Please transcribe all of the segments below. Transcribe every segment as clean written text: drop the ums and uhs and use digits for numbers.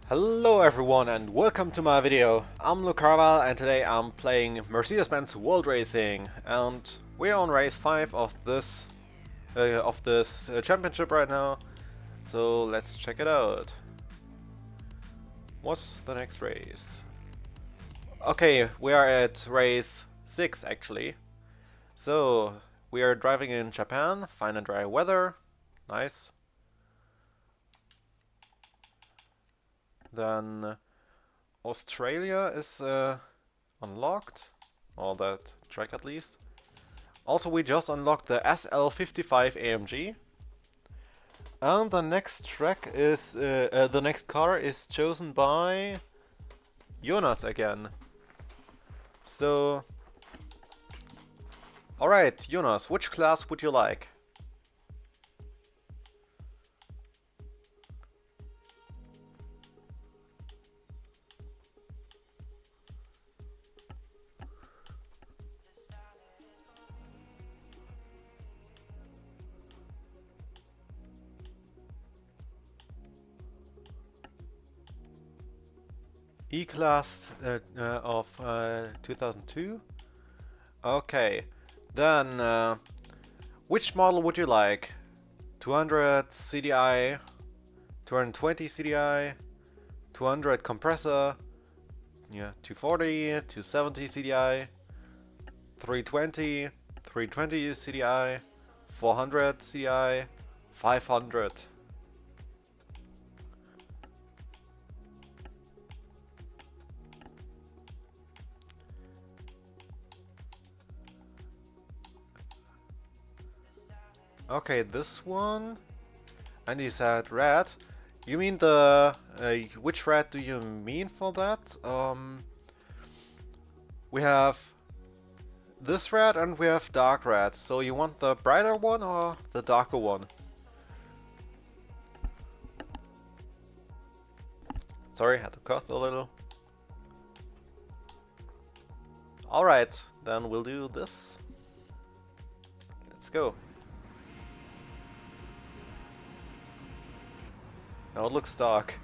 Hello everyone and welcome to my video. I'm Lucarval and today I'm playing Mercedes-Benz World Racing and we're on race 5 of this championship right now. So let's check it out. What's the next race? Okay, we are at race 6 actually. So we are driving in Japan, fine and dry weather. Nice. Then Australia is unlocked, or that track at least. Also, we just unlocked the SL55 AMG. And the next track is, the next car is chosen by Jonas again. So, alright, Jonas, which class would you like? E-Class of 2002? Okay, then which model would you like? 200 CDI, 220 CDI, 200 compressor, yeah, 240, 270 CDI, 320, 320 CDI, 400 CDI, 500. Okay, this one. And you said red. You mean the... which red do you mean for that? We have this red and we have dark red. So you want the brighter one or the darker one? Sorry, had to cough a little. Alright, then we'll do this. Let's go. Now it looks dark.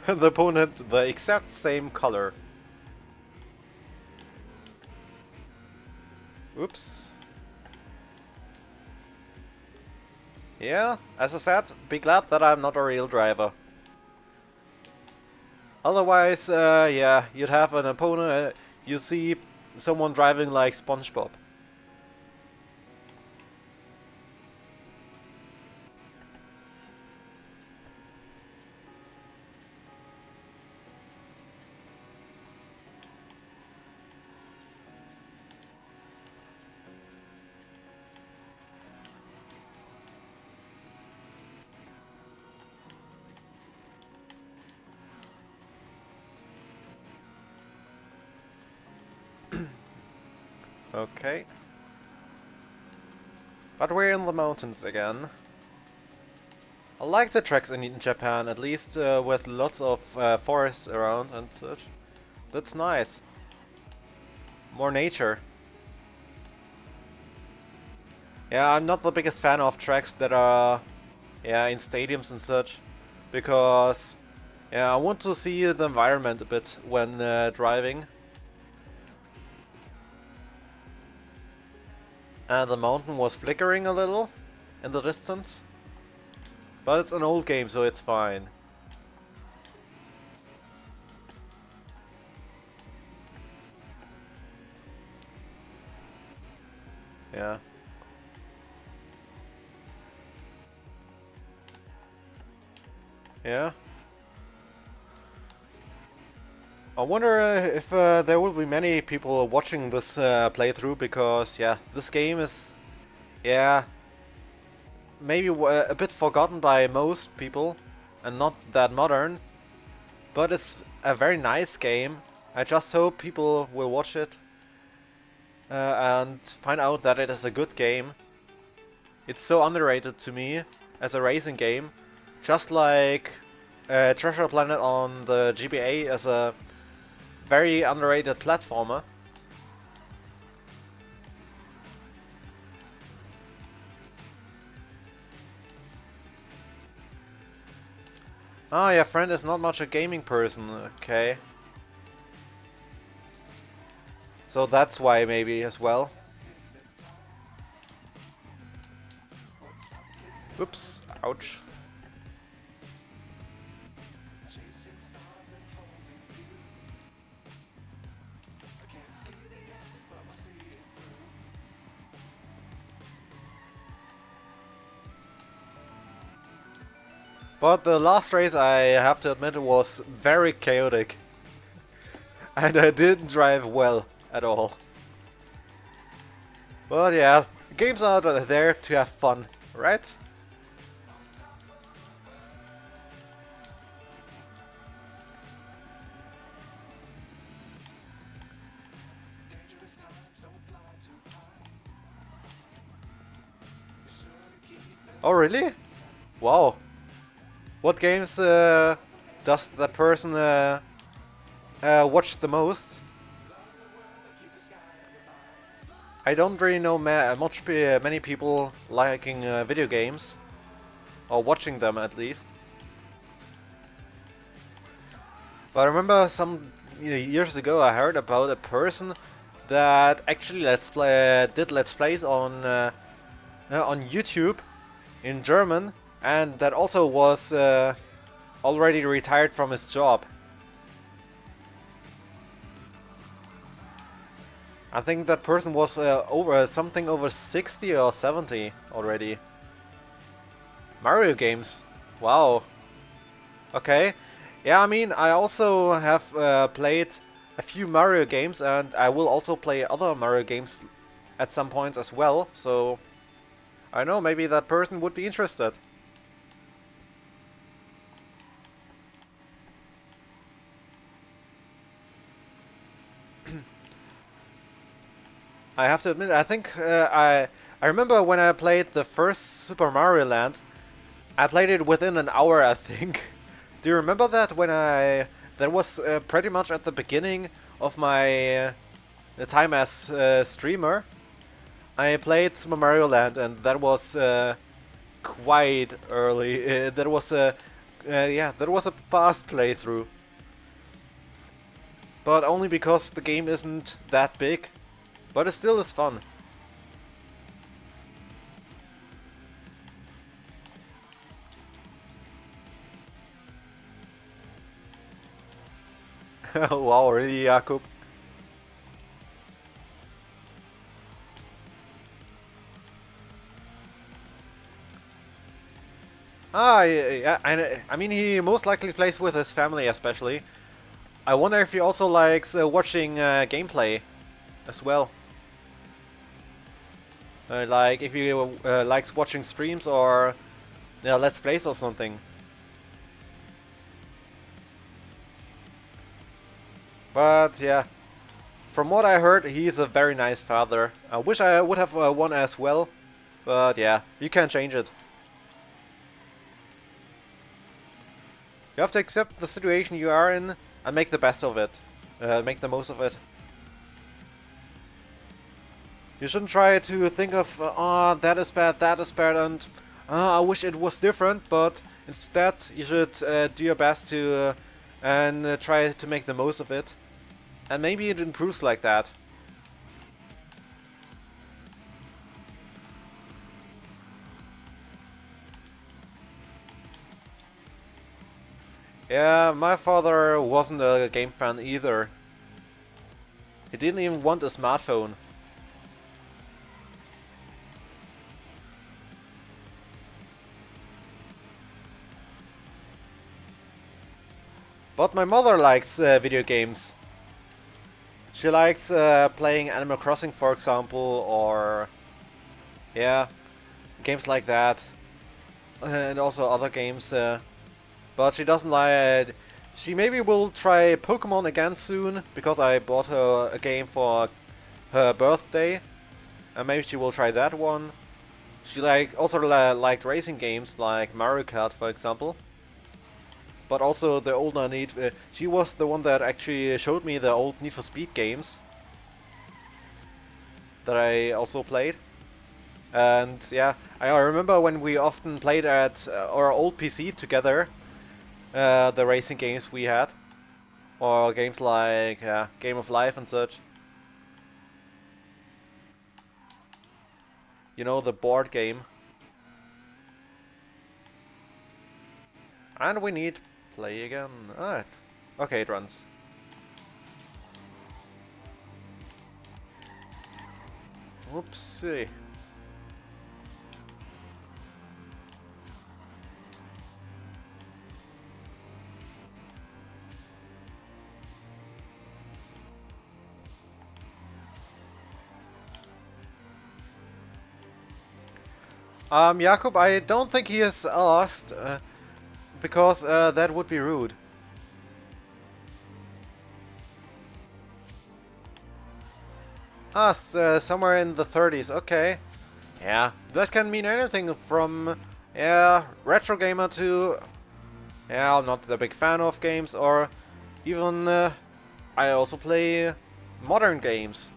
The opponent, the exact same color. Oops. Yeah, as I said, be glad that I'm not a real driver. Otherwise, yeah, you'd have an opponent, you see someone driving like SpongeBob. Okay. But we're in the mountains again. I like the tracks in Japan, at least with lots of forest around and such. That's nice. More nature. Yeah, I'm not the biggest fan of tracks that are in stadiums and such, because I want to see the environment a bit when driving. And the mountain was flickering a little in the distance. But it's an old game, so it's fine. Yeah. Yeah. I wonder if there will be many people watching this playthrough, because yeah, this game is maybe a bit forgotten by most people and not that modern, but it's a very nice game. I just hope people will watch it and find out that it is a good game. It's so underrated to me as a racing game, just like Treasure Planet on the GBA as a very underrated platformer. Ah, your friend is not much a gaming person, okay. So that's why maybe as well. Oops, ouch. But the last race, I have to admit, was very chaotic. And I didn't drive well at all. But yeah, games are there to have fun, right? Oh really? Wow. What games does that person watch the most? I don't really know many people liking video games, or watching them at least. But I remember some years ago I heard about a person that actually did let's plays on YouTube in German, and that also was already retired from his job. I think that person was something over 60 or 70 already. Mario games. Wow. Okay. Yeah, I mean, I also have played a few Mario games, and I will also play other Mario games at some points as well, so I know, maybe that person would be interested. I have to admit, I think I remember when I played the first Super Mario Land, I played it within an hour, I think. Do you remember that? That was pretty much at the beginning of my time as streamer. I played Super Mario Land, and that was quite early. That was a fast playthrough, but only because the game isn't that big. But it still is fun. Wow, really, Jakub? Ah, yeah, I mean, he most likely plays with his family, especially. I wonder if he also likes watching gameplay as well. Like if he likes watching streams or let's plays or something. But yeah, from what I heard, he's a very nice father. I wish I would have one as well, but yeah, you can't change it. You have to accept the situation you are in and make the best of it. Make the most of it. You shouldn't try to think of, oh, that is bad, and I wish it was different, but instead you should do your best to and try to make the most of it. And maybe it improves like that. Yeah, my father wasn't a game fan either. He didn't even want a smartphone. But my mother likes video games. She likes playing Animal Crossing, for example, or yeah, games like that, and also other games. But she doesn't like. She maybe will try Pokémon again soon because I bought her a game for her birthday, and maybe she will try that one. She also liked racing games like Mario Kart, for example. But also the older she was the one that actually showed me the old Need for Speed games that I also played. And yeah, I remember when we often played at our old PC together. the racing games we had, or games like Game of Life and such. You know, the board game. And we need play again. Alright. Okay, it runs. Whoopsie. Jakob, I don't think he is asked, because that would be rude. Somewhere in the 30s, okay. Yeah, that can mean anything from, retro gamer to, I'm not a big fan of games, or even, I also play modern games.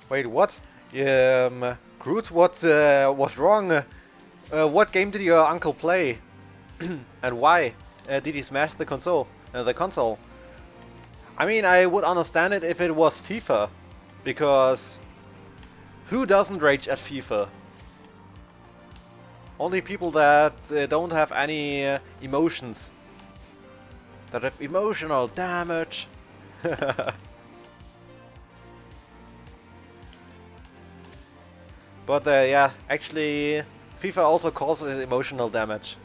Wait, what? Groot, what was wrong? What game did your uncle play? And why? Did he smash the console? I mean, I would understand it if it was FIFA. Because who doesn't rage at FIFA? Only people that don't have any emotions. That have emotional damage. But yeah, actually, FIFA also causes emotional damage.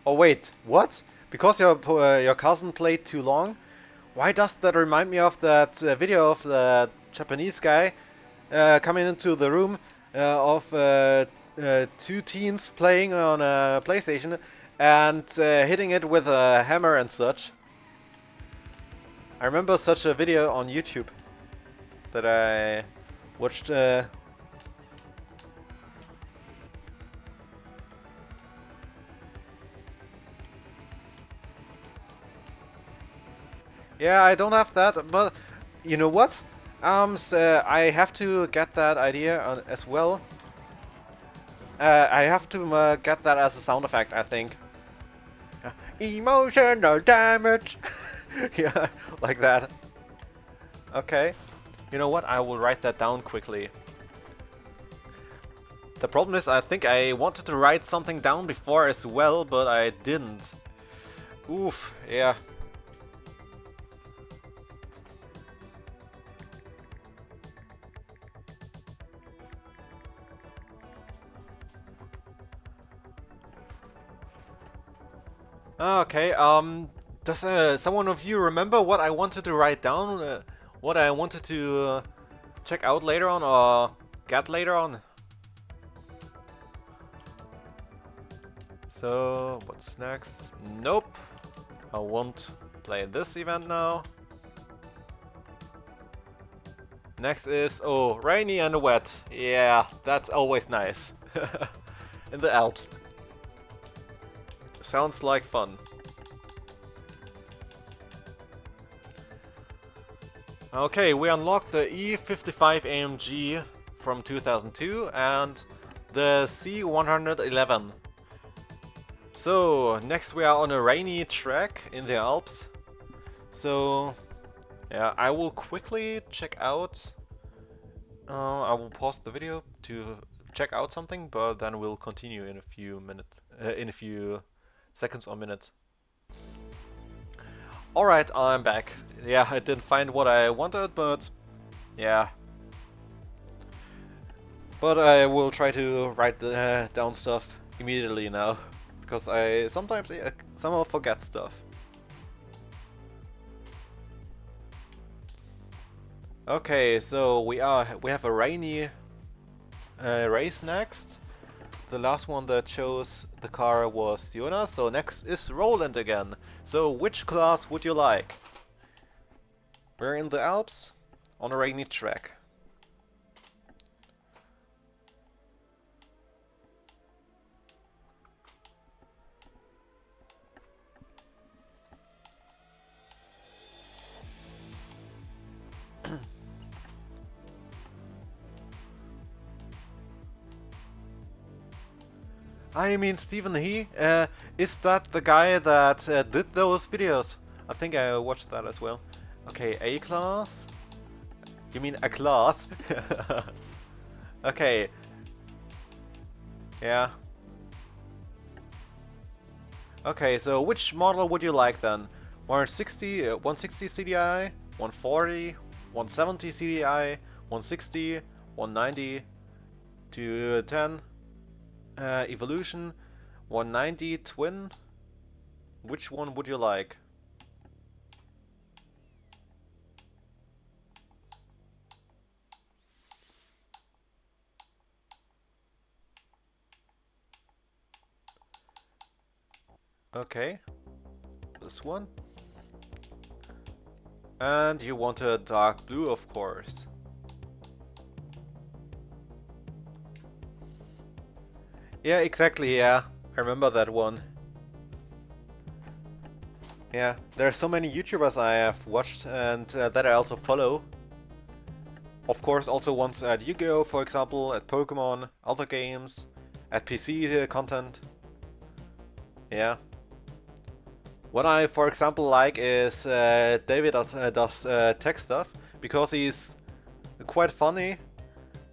Oh wait, what? Because your cousin played too long? Why does that remind me of that video of the Japanese guy coming into the room of two teens playing on a PlayStation and hitting it with a hammer and such. I remember such a video on YouTube that I watched. Yeah, I don't have that, but you know what? So I have to get that idea as well. I have to get that as a sound effect, I think. Emotional damage. Yeah, like that. Okay. You know what? I will write that down quickly. The problem is, I think I wanted to write something down before as well, but I didn't. Oof, yeah. Okay, does someone of you remember what I wanted to write down? What I wanted to check out later on or get later on? So, what's next? Nope. I won't play this event now. Next is, oh, rainy and wet. Yeah, that's always nice. In the Alps. Sounds like fun. Okay, we unlocked the E55 AMG from 2002 and the C111. So, next we are on a rainy track in the Alps. So, yeah, I will quickly check out. I will pause the video to check out something, but then we'll continue in a few minutes, in a few seconds or minutes. Alright, I'm back. Yeah, I didn't find what I wanted, but yeah. But I will try to write down stuff immediately now, because I sometimes somehow forget stuff. Okay, so we have a rainy race next. the last one that chose the car was Jonas, so next is Roland again. So which class would you like? We're in the Alps on a rainy track. I mean, Stephen He, is that the guy that did those videos? I think I watched that as well. Okay, A class? You mean a class? Okay. Yeah. Okay, so which model would you like then? 160, 160 CDI, 140, 170 CDI, 160, 190, 210, Evolution, 190 Twin. Which one would you like? Okay, this one. And you want a dark blue, of course. Yeah, exactly, yeah. I remember that one. Yeah, there are so many YouTubers I have watched and that I also follow. Of course, also ones at Yu-Gi-Oh, for example, at Pokémon, other games, at PC content. Yeah. What I, for example, like is David does tech stuff, because he's quite funny,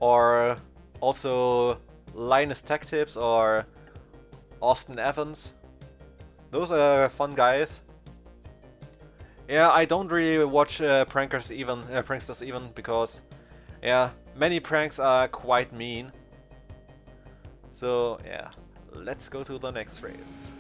or also Linus Tech Tips or Austin Evans. Those are fun guys. Yeah, I don't really watch pranksters even, because yeah, many pranks are quite mean. So yeah, let's go to the next race.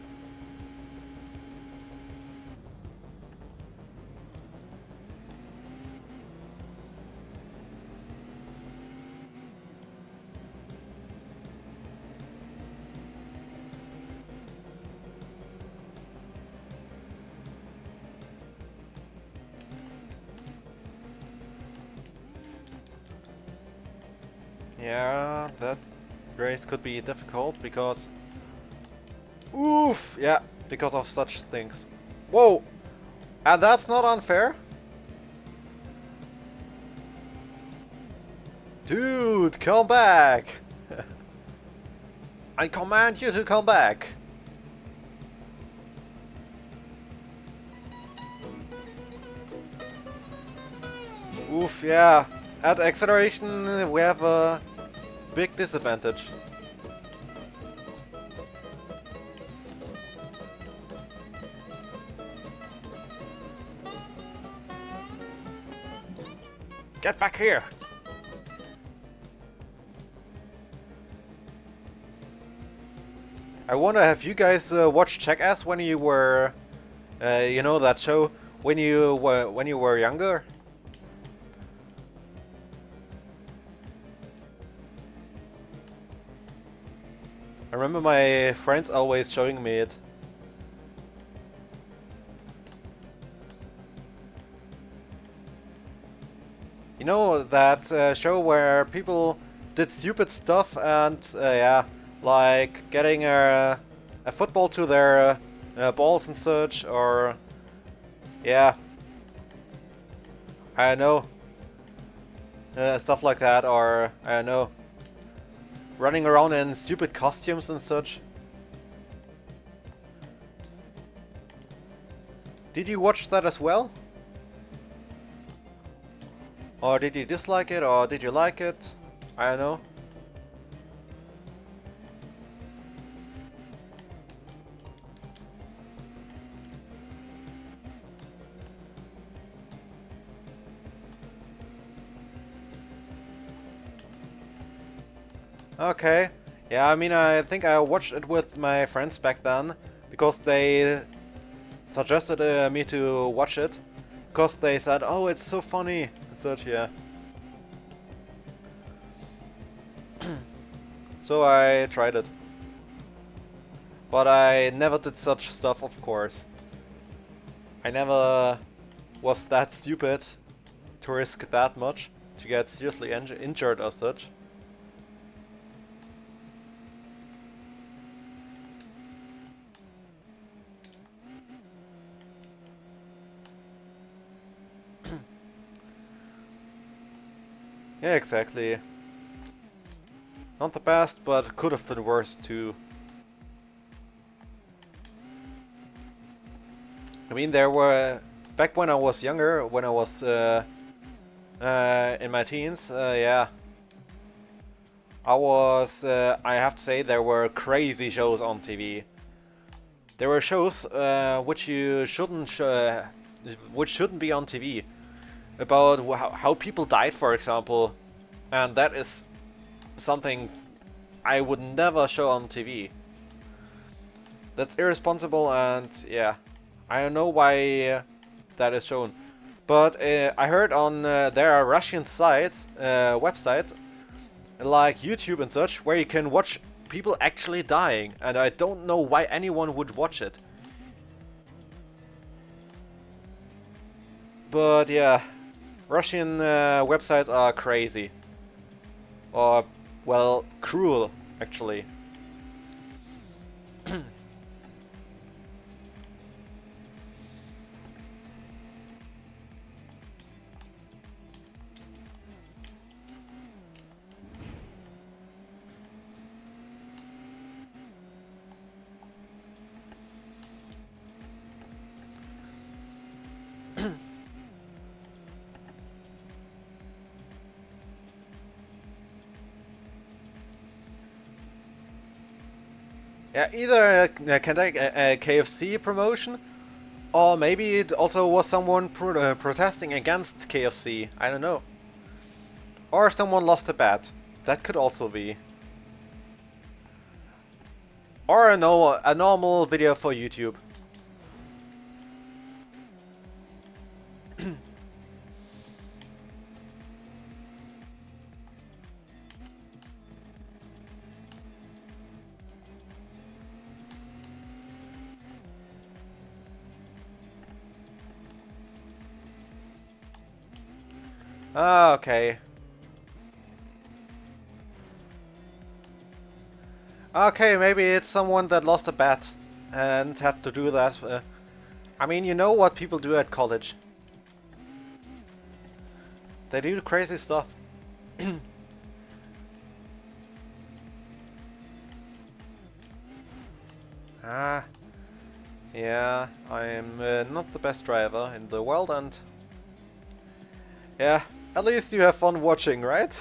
Yeah, that race could be difficult because... Oof! Yeah, because of such things. Whoa! And that's not unfair? Dude, come back! I command you to come back! Oof, yeah. At acceleration we have a big disadvantage. Get back here! I wonder, have you guys watched Jackass when you were, you know, that show when you were younger? I remember my friends always showing me it. You know, that show where people did stupid stuff and yeah, like getting a football to their balls and such, or yeah, I don't know, stuff like that, or I don't know, running around in stupid costumes and such. Did you watch that as well? Or did you dislike it, or did you like it? I don't know. Okay. Yeah, I mean, I think I watched it with my friends back then, because they suggested me to watch it, because they said, oh, it's so funny, and such, yeah. So I tried it. But I never did such stuff, of course. I never was that stupid to risk that much to get seriously injured or such. Yeah, exactly. Not the best, but could have been worse too. I mean, there were... Back when I was younger, when I was in my teens, yeah. I have to say, there were crazy shows on TV. There were shows which shouldn't be on TV. About how people died, for example. And that is something I would never show on TV. That's irresponsible, and yeah, I don't know why that is shown. But I heard on there are Russian sites, websites, like YouTube and such, where you can watch people actually dying, and I don't know why anyone would watch it. But yeah, Russian websites are crazy. Or, well, cruel, actually. Yeah, either can take a KFC promotion, or maybe it also was someone protesting against KFC. I don't know. Or someone lost a bet. That could also be. Or a normal video for YouTube. Ah, okay. Okay, maybe it's someone that lost a bet and had to do that. I mean, you know what people do at college. They do crazy stuff. Ah, yeah, I'm not the best driver in the world, and yeah, at least you have fun watching, right?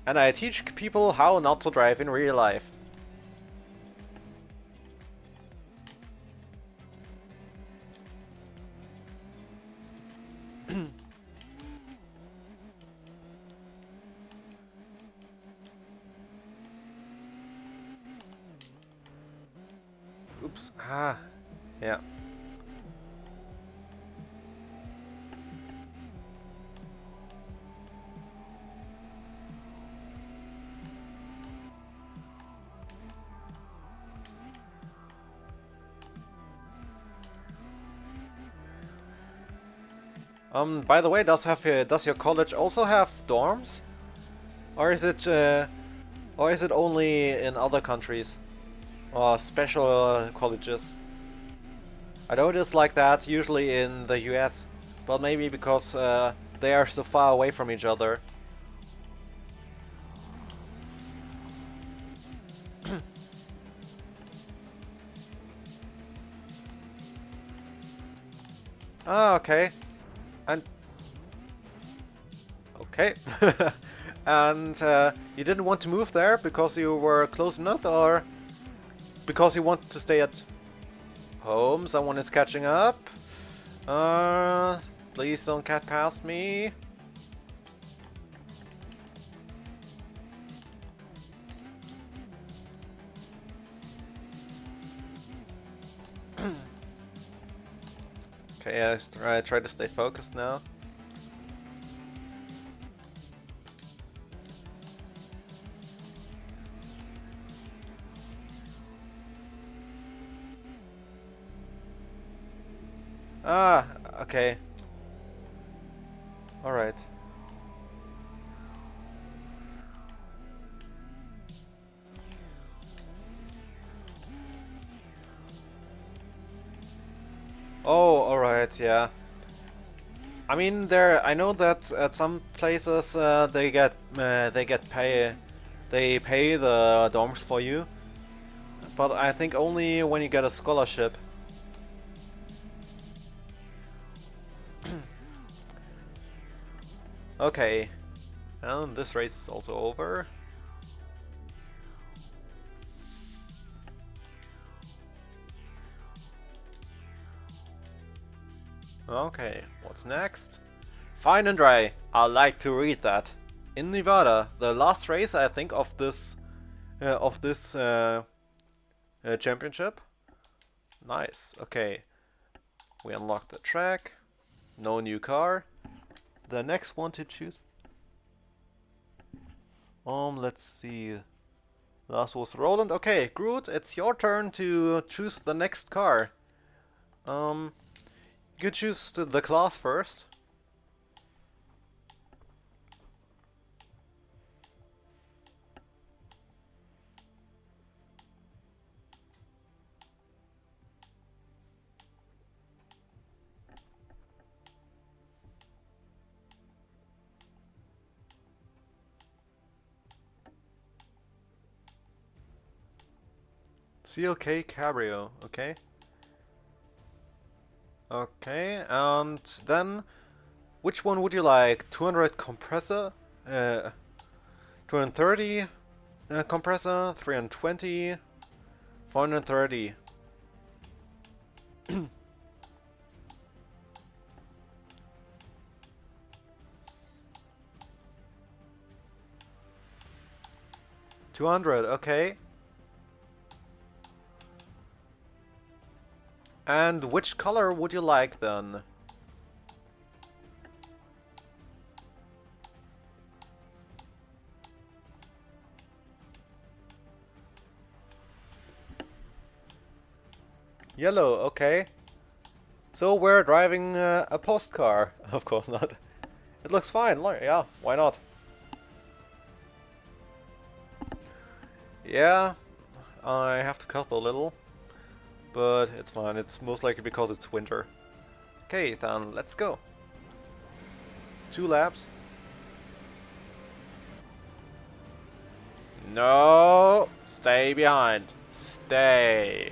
And I teach people how not to drive in real life. Oops. Ah, yeah. By the way, does your college also have dorms, or is it only in other countries or special colleges? I know it is like that usually in the US, but maybe because they are so far away from each other. Ah, okay. And okay. And you didn't want to move there because you were close enough, or because you wanted to stay at home? Someone is catching up. Please don't cat past me. Okay, I try to stay focused now. Ah, okay. Alright. Oh, alright, yeah. I mean, I know that at some places they pay the dorms for you, but I think only when you get a scholarship. Okay, and this race is also over. Okay, what's next? Fine and dry. I like to read that. In Nevada, the last race I think of this championship. Nice. Okay, we unlocked the track. No new car. The next one to choose. Let's see. Last was Roland. Okay, Groot, it's your turn to choose the next car. You can choose the class first. CLK Cabrio, okay. Okay, and then which one would you like? 200 compressor, 230 compressor, 320, 430. 200, okay. And which color would you like then? Yellow, okay. So we're driving a post car. Of course not. It looks fine, yeah, why not? Yeah, I have to cut a little. But it's fine, it's most likely because it's winter. Okay, then let's go. 2 laps. No! Stay behind. Stay.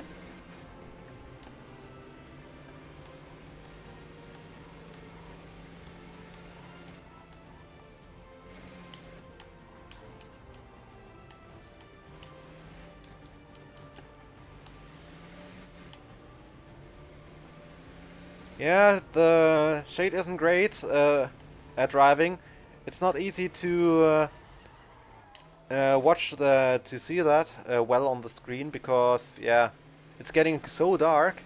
Yeah, the shade isn't great at driving. It's not easy to to see that well on the screen because, yeah, it's getting so dark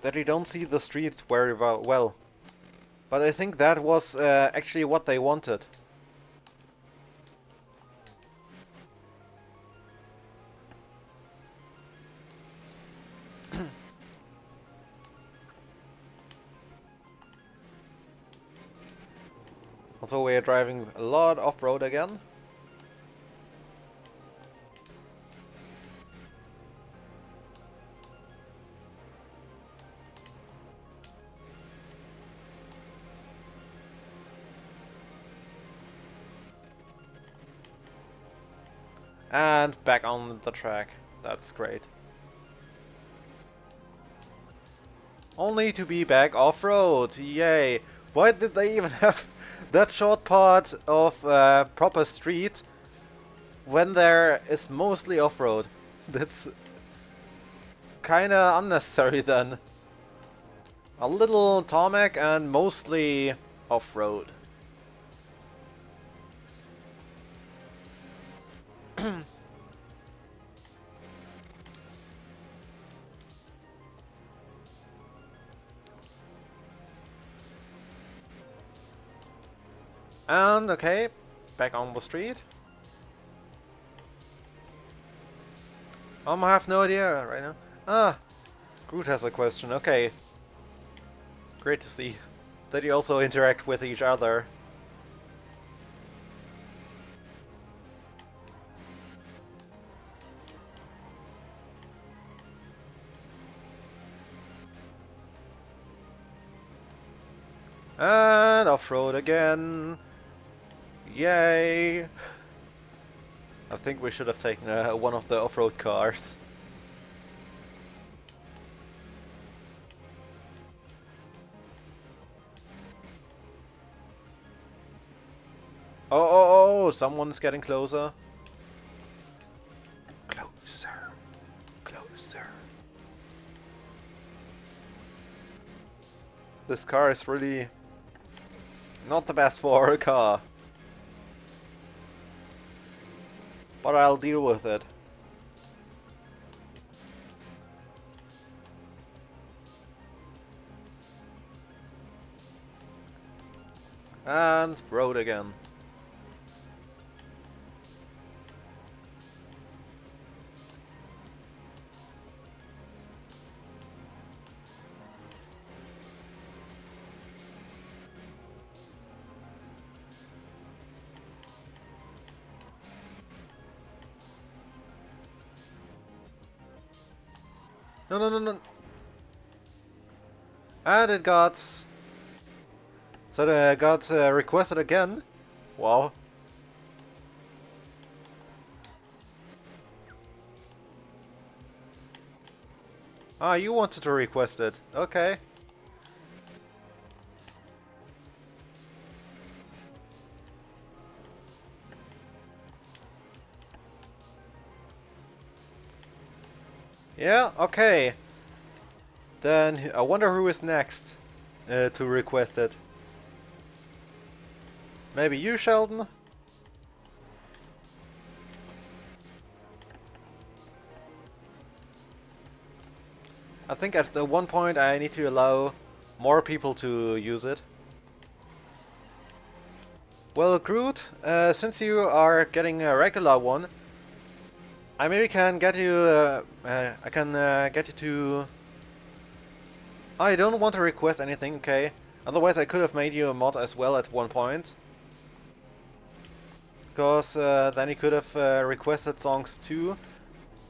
that you don't see the street very well. But I think that was actually what they wanted. Also, we're driving a lot off-road again. And back on the track. That's great. Only to be back off-road. Yay. Why did they even have that short part of proper street when there is mostly off-road? That's kinda unnecessary then. A little tarmac and mostly off-road. And okay, back on the street. I have no idea right now. Ah, Groot has a question. Okay. Great to see that you also interact with each other. And off-road again. Yay! I think we should have taken one of the off-road cars. Oh, someone's getting closer. Closer. Closer. This car is really not the best for a car. But I'll deal with it. And road again. No. And it got... So it got requested again. Wow. Ah, you wanted to request it. Okay. Yeah, okay. Then I wonder who is next to request it. Maybe you, Sheldon? I think at one point I need to allow more people to use it. Well, Groot, since you are getting a regular one, I maybe can get you. I can get you to. I don't want to request anything, okay? Otherwise, I could have made you a mod as well at one point. Because then you could have requested songs too,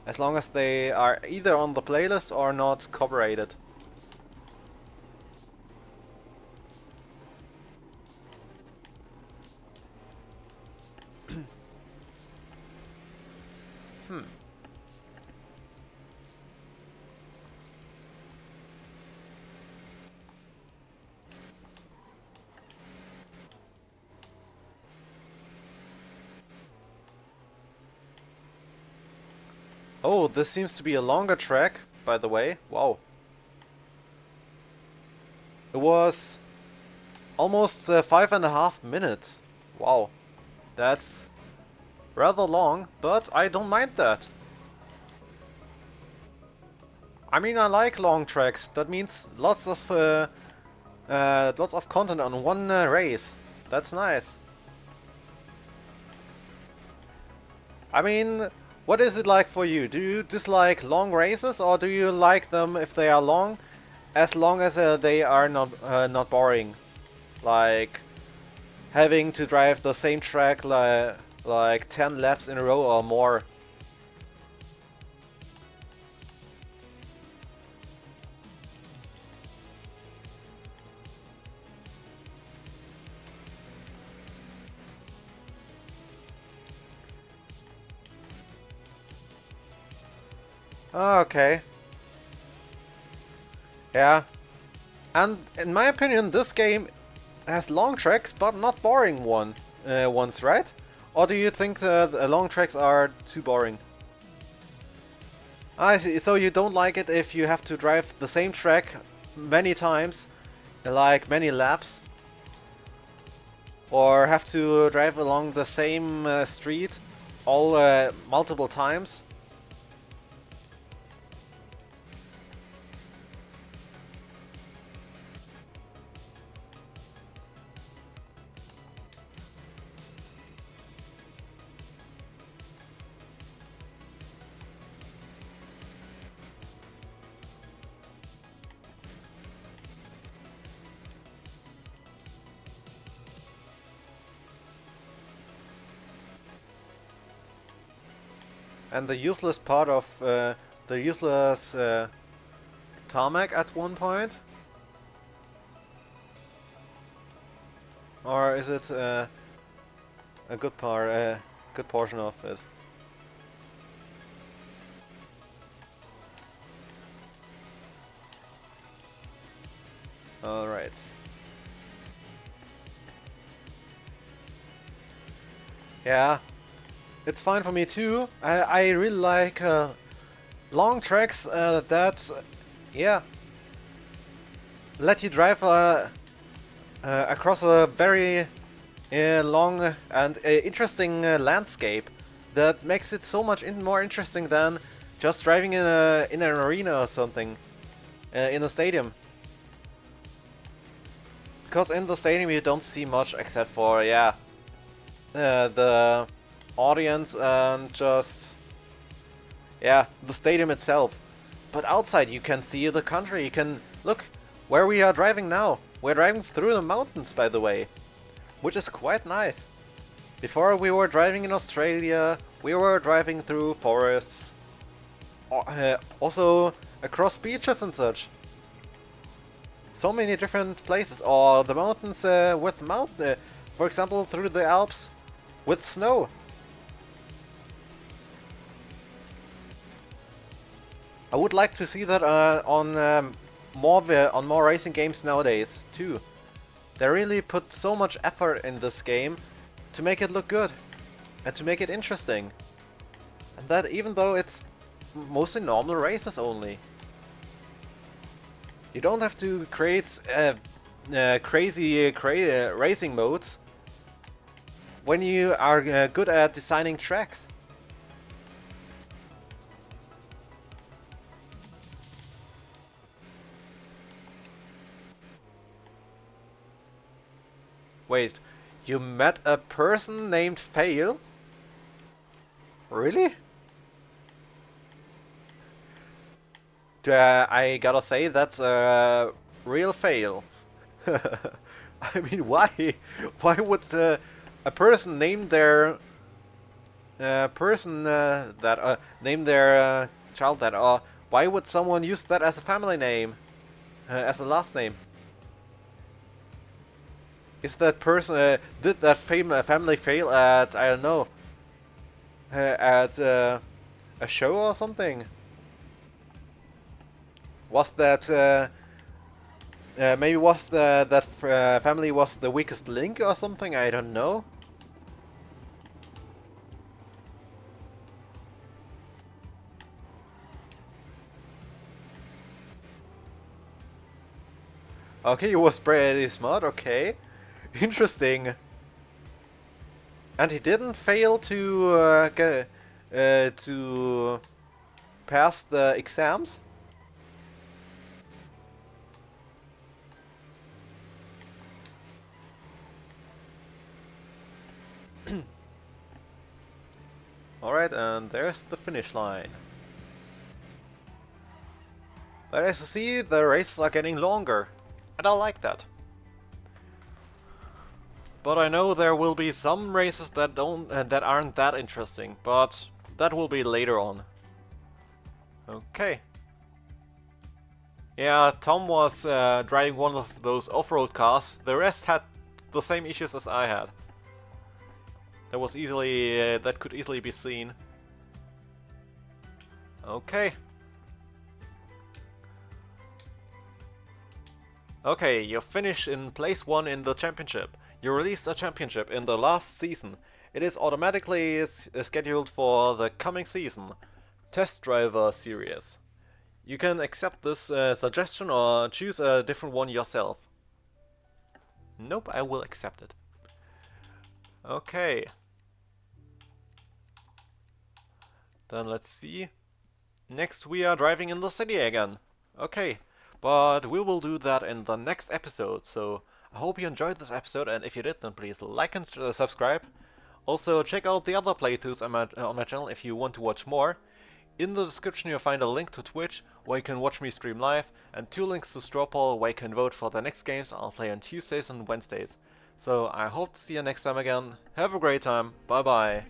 as long as they are either on the playlist or not copyrighted. Oh, this seems to be a longer track, by the way. Wow. It was almost 5.5 minutes. Wow. That's rather long, but I don't mind that. I mean, I like long tracks. That means lots of content on one race. That's nice. I mean, what is it like for you? Do you dislike long races, or do you like them if they are long, as long as they are not boring? Like having to drive the same track like 10 laps in a row or more. Okay. Yeah. And in my opinion, this game has long tracks, but not boring ones, right? Or do you think the long tracks are too boring? I see. So you don't like it if you have to drive the same track many times, like many laps? Or have to drive along the same street all multiple times? and the useless part of the useless tarmac at one point? Or is it a good part, a good portion of it? Alright. Yeah, it's fine for me too. I really like long tracks that, yeah, let you drive across a very long and interesting landscape that makes it so much more interesting than just driving in an arena or something, in a stadium. Because in the stadium you don't see much except for, yeah, the audience and just, yeah, the stadium itself. But outside you can see the country, you can look where we are driving now. We're driving through the mountains, by the way, which is quite nice. Before we were driving in Australia, we were driving through forests, also across beaches and such. So many different places, or the mountains with for example, through the Alps with snow. I would like to see that on more racing games nowadays too. They really put so much effort in this game to make it look good and to make it interesting. And that even though it's mostly normal races only. You don't have to create crazy racing modes when you are good at designing tracks. Wait, you met a person named Fail? Really? I gotta say, that's a real fail. I mean, why? Why would a person name their name their child that? Or why would someone use that as a family name, as a last name? Is that person did that family fail at, I don't know, at a show or something? Was that maybe was that family was the weakest link or something? I don't know. Okay, he was pretty smart. Okay, interesting. And he didn't fail to to pass the exams. Alright, and there's the finish line. But as you see, the races are getting longer, and I like that. But I know there will be some races that that aren't that interesting, but that will be later on. Okay. Yeah, Tom was driving one of those off-road cars. The rest had the same issues as I had. That was easily that could easily be seen. Okay. Okay, you finished in place 1 in the championship. You released a championship in the last season. It is automatically scheduled for the coming season. Test Driver Series. You can accept this suggestion or choose a different one yourself. Nope, I will accept it. Okay. Then let's see. Next we are driving in the city again. Okay, but we will do that in the next episode, so I hope you enjoyed this episode, and if you did, then please like and subscribe. Also, check out the other playthroughs on my channel if you want to watch more. In the description you'll find a link to Twitch, where you can watch me stream live, and 2 links to Straw Poll, where you can vote for the next games I'll play on Tuesdays and Wednesdays. So I hope to see you next time again. Have a great time. Bye bye.